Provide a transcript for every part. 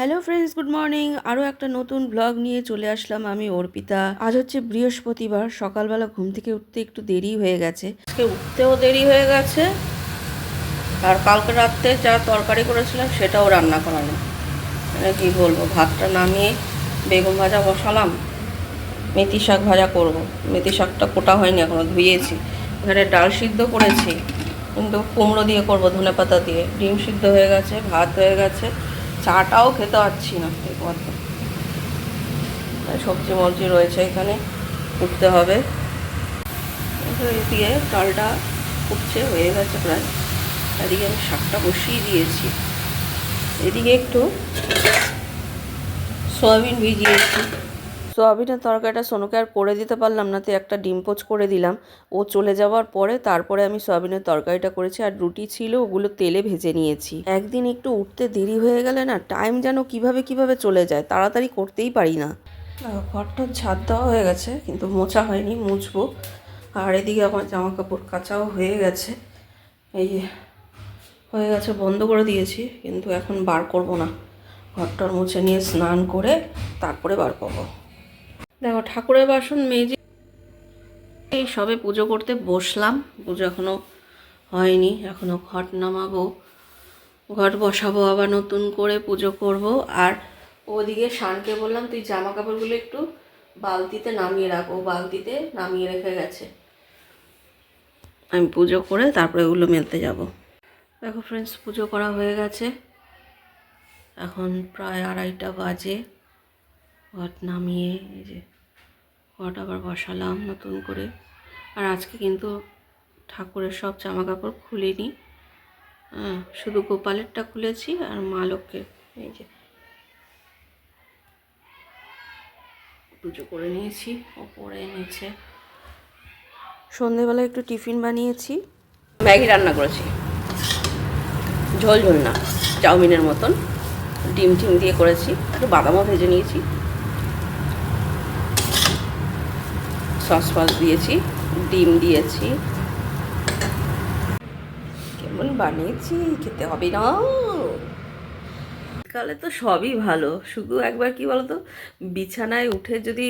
Hello friends, good morning. আরও একটা নতুন ব্লগ নিয়ে চলে আসলাম আমি, অর্পিতা। আজ হচ্ছে বৃহস্পতিবার। সকালবেলা ঘুম থেকে উঠতে একটু দেরি হয়ে গেছে, আজকে উঠতেও দেরি হয়ে গেছে। আর কালকে রাত্রে যা তরকারি করেছিলাম সেটাও রান্না করানো, মানে কী বলবো, ভাতটা নামিয়ে বেগুন ভাজা বসালাম, মেথি শাক ভাজা করব। মেথি শাকটা কোটা হয়নি এখনও, ধুয়েছি। এখানে ডাল সিদ্ধ করেছি, কিন্তু কুমড়ো দিয়ে করবো, ধনেপাতা দিয়ে। ডিম সিদ্ধ হয়ে গেছে, ভাত হয়ে গেছে, চাটাও খেতে পারছি না একমাত্র। সবজি মবজি রয়েছে, এখানে উঠতে হবে। দিয়ে ডালটা উঠছে, হয়ে গেছে প্রায়। এদিকে আমি শাকটা বসিয়ে দিয়েছি। এদিকে একটু সয়াবিন ভিজিয়েছি। সয়াবিনের তরকারিটা সোনুকে আর করে দিতে পারলাম না, তো একটা ডিম পোচ করে দিলাম। ও চলে যাওয়ার পরে তারপরে আমি সয়াবিনের তরকারিটা করেছি। আর রুটি ছিল, ওগুলো তেলে ভেজে নিয়েছি। একদিন একটু উঠতে দেরি হয়ে গেলে না, টাইম যেন কিভাবে চলে যায়, তাড়াতাড়ি করতেই পারি না। ঘরটা ঝাড় দেওয়া হয়ে গেছে, কিন্তু মোছা হয়নি, মুছবো। আর এদিকে আমার জামা কাপড় কাচাও হয়ে গেছে। এই যে হয়ে গেছে, বন্ধ করে দিয়েছি, কিন্তু এখন বার করব না। ঘরটার মুছে নিয়ে স্নান করে তারপরে বার করবো। দেখো, ঠাকুরের বাসন মেজে এই সবে পুজো করতে বসলাম। পুজো এখনও হয়নি, এখনও ঘট নামাবো, ঘট বসাবো, আবার নতুন করে পুজো করব। আর ওদিকে শানকে বললাম, তুই জামা কাপড়গুলো একটু বালতিতে নামিয়ে রাখো। বালতিতে নামিয়ে রেখে গেছে, আমি পুজো করে তারপরে ওগুলো মেলতে যাব। দেখো ফ্রেন্ডস, পুজো করা হয়ে গেছে, এখন প্রায় 2:30 বাজে। ঘট নামিয়ে এই যে ঘট আবার বসালাম নতুন করে। আর আজকে কিন্তু ঠাকুরের সব জামা কাপড় খুলিনি, শুধু গোপালেরটা খুলেছি আর মা লক্ষ্মীর এই যে পুজো করে নিয়েছি, ও পরে এনেছে। সন্ধেবেলা একটু টিফিন বানিয়েছি, ম্যাগি রান্না করেছি, ঝোল ঝোল না, চাউমিনের মতন। ডিম দিয়ে করেছি, একটু বাদামও ভেজে নিয়েছি, সস দিয়েছি, ডিম দিয়েছি। কেমন বানিয়েছি, খেতে হবে না? কালে তো সবই ভালো, শুধু একবার কি বলতো, বিছানায় উঠে যদি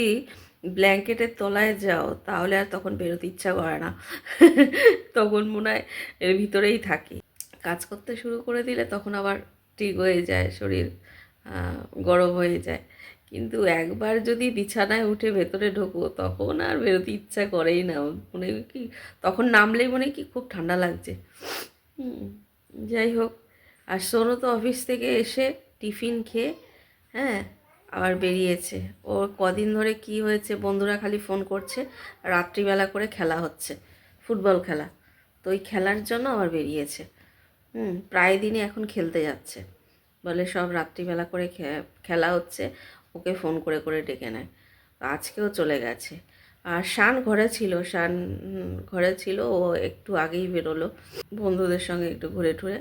ব্ল্যাঙ্কেটের তলায় যাও তাহলে আর তখন বেরোতে ইচ্ছা করে না। তখন মনে হয় এর ভিতরেই থাকি। কাজ করতে শুরু করে দিলে তখন আবার ঠিক হয়ে যায় শরীর, গরম হয়ে যায়। কিন্তু একবার যদি বিছানায় উঠে ভেতরে ঢোকো তখন আর বেরোতে ইচ্ছা করেই না। মনে কি তখন নামলেই মনে কি খুব ঠান্ডা লাগছে। যাই হোক, আর সোনু তো অফিস থেকে এসে টিফিন খেয়ে হ্যাঁ আবার বেরিয়েছে। ওর কদিন ধরে কি হয়েছে, বন্ধুরা খালি ফোন করছে, রাত্রিবেলা করে খেলা হচ্ছে, ফুটবল খেলা, তো ওই খেলার জন্য আবার বেরিয়েছে। প্রায় দিনই এখন খেলতে যাচ্ছে, বলে সব রাত্রিবেলা করে খেলা হচ্ছে, ওকে ফোন করে করে ডেকে নেয়। আজকেও চলে গেছে। আর শান ঘরে ছিল, ও একটু আগেই বেরোলো, বন্ধুদের সঙ্গে একটু ঘুরে টুরে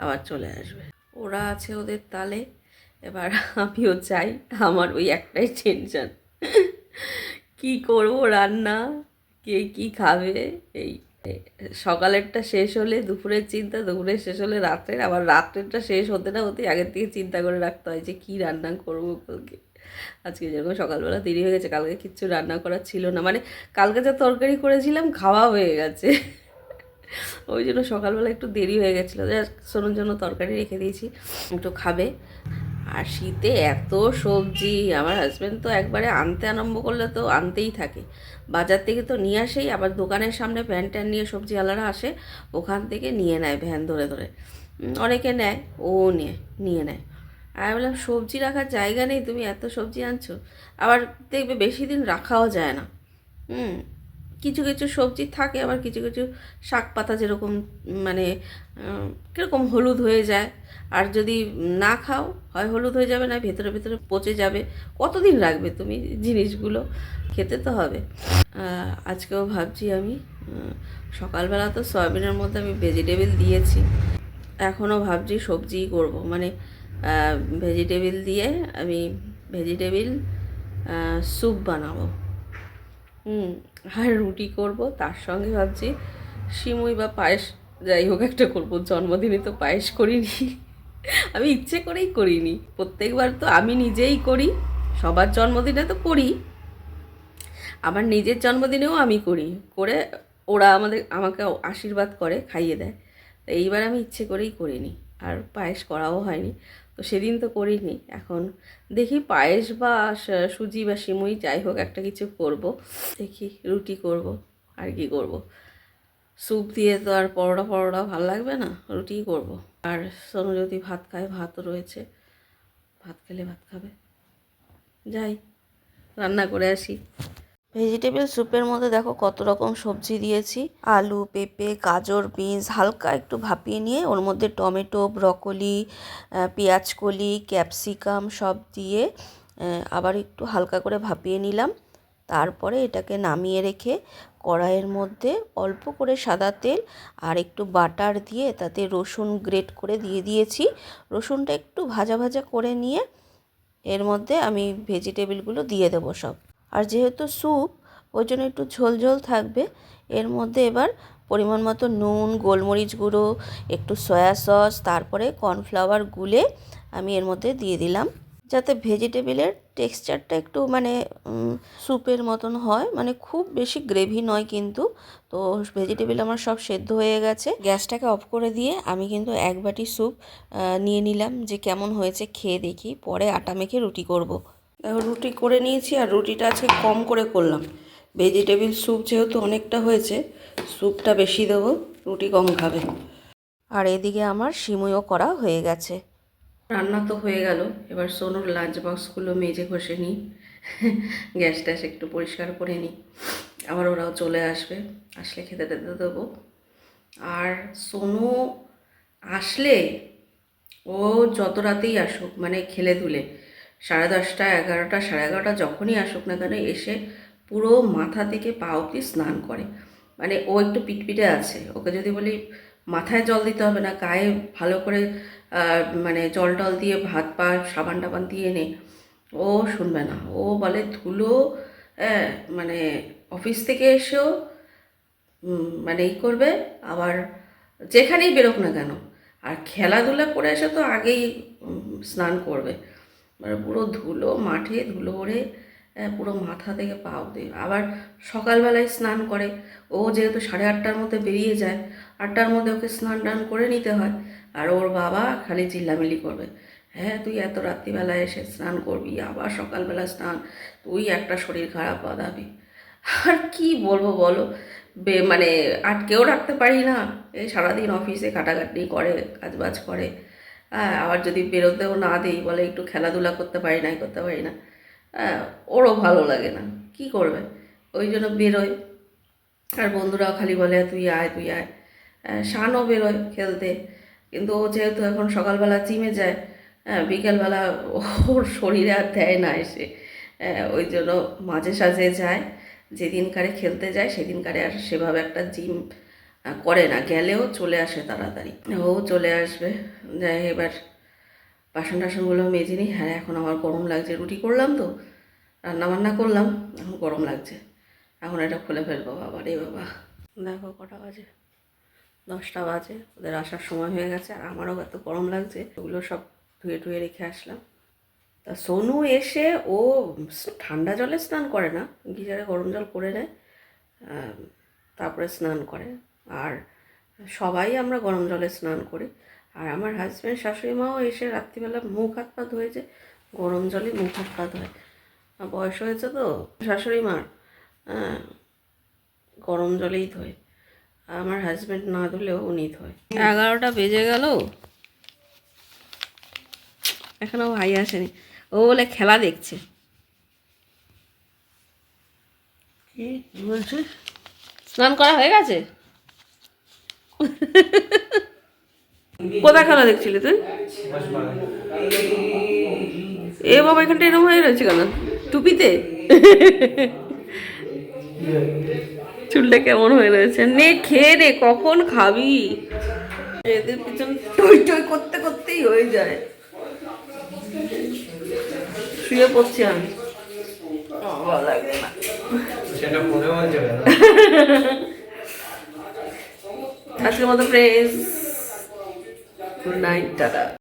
আবার চলে আসবে। ওরা আছে ওদের তালে, এবার আমিও চাই। আমার ওই একটাই টেনশন, কি করব রান্না, কে কি খাবে। এই সকালেরটা শেষ হলে দুপুরের চিন্তা, দুপুরের শেষ হলে রাত্রের, আবার রাত্রেরটা শেষ হতে না হতেই আগের থেকে চিন্তা করে রাখতে হয় যে কী রান্না করবো কালকে। আজকে যেরকম সকালবেলা দেরি হয়ে গেছে, কালকে কিচ্ছু রান্না করার ছিল না, মানে কালকে যা তরকারি করেছিলাম খাওয়া হয়ে গেছে। ওই জন্য সকালবেলা একটু দেরি হয়ে গেছিলো। সোনুর জন্য তরকারি রেখে দিয়েছি, একটু খাবে। আর শীতে এত সবজি, আমার হাজব্যান্ড তো একবারে আনতে আরম্ভ করলে তো আনতেই থাকে। বাজার থেকে তো নিয়ে আসেই, আবার দোকানের সামনে ভ্যান ট্যান নিয়ে সবজিওয়ালারা আসে, ওখান থেকে নিয়ে নেয় ভ্যান ধরে ধরে। অনেকে নেয়, ও নিয়ে নেয়। আর বললাম, সবজি রাখার জায়গা নেই, তুমি এত সবজি আনছো। আবার দেখবে বেশি দিন রাখাও যায় না। কিছু কিছু সবজি থাকে, আবার কিছু কিছু শাক পাতা যেরকম মানে কীরকম হলুদ হয়ে যায়। আর যদি না খাও, হয় হলুদ হয়ে যাবে, না ভেতরে ভেতরে পচে যাবে। কতদিন রাখবে তুমি জিনিসগুলো, খেতে তো হবে। আজকেও ভাবছি আমি, সকালবেলা তো সয়াবিনের মধ্যে আমি ভেজিটেবিল দিয়েছি, এখনও ভাবছি সবজিই করব, মানে ভেজিটেবিল দিয়ে আমি ভেজিটেবিল স্যুপ বানাবো। আর রুটি করব, তার সঙ্গে ভাবছি সিমুই বা পায়েস, যাই হোক একটা করবো। জন্মদিনে তো পায়েস করিনি, আমি ইচ্ছে করেই করিনি, প্রত্যেকবার তো আমি নিজেই করি, সবার জন্মদিনে তো করি, আমার নিজের জন্মদিনেও আমি করি, করে ওরা আমাকে আশীর্বাদ করে, খাইয়ে দেয়। তো এইবার আমি ইচ্ছে করেই করিনি, আর পায়েস করাও হয়নি, তো সেদিন তো করিনি। এখন দেখি পায়েস বা সুজি বা সিমুই যাই হোক একটা কিছু করব, দেখি রুটি করব, আর কি করব। স্যুপ দিয়ে তো আর পরোটা পরোটা ভালো লাগবে না, রুটিই করব। আর সোনু যদি ভাত খায়, ভাতও রয়েছে, ভাত খেলে ভাত খাবে। যাই রান্না করে আসি। ভেজিটেবল স্যুপের মধ্যে দেখো কত রকম সবজি দিয়েছি, আলু, পেঁপে, গাজর, বিনস হালকা একটু ভাপিয়ে নিয়ে ওর মধ্যে টমেটো, ব্রকলি, পেঁয়াজকলি, ক্যাপসিকাম সব দিয়ে আবার একটু হালকা করে ভাপিয়ে নিলাম। তারপরে এটাকে নামিয়ে রেখে কড়াইয়ের মধ্যে অল্প করে সাদা তেল আর একটু বাটার দিয়ে তাতে রসুন গ্রেট করে দিয়ে দিয়েছি। রসুনটা একটু ভাজা ভাজা করে নিয়ে এর মধ্যে আমি ভেজিটেবলগুলো দিয়ে দেবো সব। আর যেহেতু স্যুপ ওই জন্য একটু ঝোল ঝোল থাকবে। এর মধ্যে এবার পরিমাণ মতো নুন, গোলমরিচ গুঁড়ো, একটু সয়া সস, তারপরে কর্নফ্লাওয়ার গুলে আমি এর মধ্যে দিয়ে দিলাম, যাতে ভেজিটেবলের টেক্সচারটা একটু মানে স্যুপের মতন হয়, মানে খুব বেশি গ্রেভি নয় কিন্তু। তো ভেজিটেবল আমার সব সেদ্ধ হয়ে গেছে, গ্যাসটাকে অফ করে দিয়ে আমি কিন্তু এক বাটি স্যুপ নিয়ে নিলাম, যে কেমন হয়েছে খেয়ে দেখি, পরে আটা মেখে রুটি করব। দেখো রুটি করে নিয়েছি, আর রুটিটা আজকে কম করে করলাম, ভেজিটেবল স্যুপ যেহেতু অনেকটা হয়েছে, স্যুপটা বেশি দেবো, রুটি কম খাবে। আর এদিকে আমার সিমুইও করা হয়ে গেছে। রান্না তো হয়ে গেল, এবার সোনুর লাঞ্চ বক্সগুলো মেজে ঘষে নিই, গ্যাস ট্যাস একটু পরিষ্কার করে নিই, আবার ওরাও চলে আসবে, আসলে খেতে টেতে দেবো। আর সোনু আসলে ও যত রাতেই আসুক, মানে খেলে ধুলে 10:30, 11টা, 11:30 যখনই আসুক না কেন, এসে পুরো মাথা থেকে পা অবধি স্নান করে। মানে ও একটু পিটপিটে আছে, ওকে যদি বলি মাথায় জল দিতে হবে না, গায়ে ভালো করে মানে জল টল দিয়ে ভাত পা সাবান টাবান দিয়ে নে, ও শুনবে না। ও বলে ধুলো, মানে অফিস থেকে এসেও মানে এই করবে, আবার যেখানেই বেরোক না কেন, আর খেলাধুলা করে এসে তো আগেই স্নান করবে, মানে পুরো ধুলো, মাঠে ধুলো ওড়ে পুরো মাথা থেকে পা অবধি। আবার সকালবেলায় স্নান করে, ও যেহেতু 8:30টার মধ্যে বেরিয়ে যায়, 8টার মধ্যে ওকে স্নান টান করে নিতে হয়, আর ওর বাবা খালি চিল্লামিল্লি করবে, হ্যাঁ তুই এত রাত্রিবেলায় এসে স্নান করবি, আবার সকালবেলা স্নান, তুই একটা শরীর খারাপ বাঁধাবি। আর কি বলবো বলো, মানে আটকেও রাখতে পারি না, এই সারাদিন অফিসে খাটাখাটনি করে, কাজবাজ করে, হ্যাঁ আবার যদি বেরোতেও না দিই, বলে একটু খেলাধুলা করতে পারি না, করতে পারি না, হ্যাঁ ওরও ভালো লাগে না, কি করবে, ওই জন্য বেরোয়। আর বন্ধুরাও খালি বলে তুই আয় তুই আয়, শানও বেরোয় খেলতে, কিন্তু ও যেহেতু এখন সকালবেলা জিমে যায়, হ্যাঁ বিকেলবেলা ওর শরীরে আর দেয় না এসে, ওই জন্য মাঝে সাঝে যায়, যেদিনকারে খেলতে যায় সেদিনকারে আর সেভাবে একটা জিম করে না, গেলেও চলে আসে তাড়াতাড়ি, ও চলে আসবে। যাই এবার বাসন টাসনগুলো মেজে নিই। হ্যাঁ এখন আমার গরম লাগছে, রুটি করলাম তো, রান্নাবান্না করলাম, এখন গরম লাগছে, এখন এটা খুলে ফেলবো। বাবা রে বাবা, দেখো কটা বাজে, 10টা বাজে, ওদের আসার সময় হয়ে গেছে, আর আমারও এত গরম লাগছে, ওগুলো সব ধুয়ে টুয়ে রেখে আসলাম। তা সোনু এসে ও ঠান্ডা জলে স্নান করে না, গিজারে গরম জল করে নেয়, তারপরে স্নান করে, আর সবাই আমরা গরম জলে স্নান করি। আর আমার হাজব্যান্ড শাশুড়ি মাও এসে রাত্রিবেলা মুখ হাত পা ধুয়েছে, গরম জলে মুখ হাত পা ধোয়, বয়স হয়েছে তো শাশুড়ি মার, গরম জলেই ধোয়, আমার হাজব্যান্ড না ধুলেও উনি ধোয়। 11টা বেজে গেল, এখনও ভাই আসেনি, ও বলে খেলা দেখছে। কি বলছে, স্নান করা হয়ে গেছে? কোথায় খেলা দেখছিলি তুই? এ বাবা এখানটা এরকম হয়ে রয়েছে কেন, টুপিতে চুলটা কেমন হয়ে রয়েছে, নে খেয়ে নে, কখন খাবি, এদের পিছন টই টই করতে করতেই হয়ে যায়। শুয়ে পড়ছি আমি, ভালো লাগবে না আজকের মতো ফ্রেন্ডস, গুড নাইট, টাটা।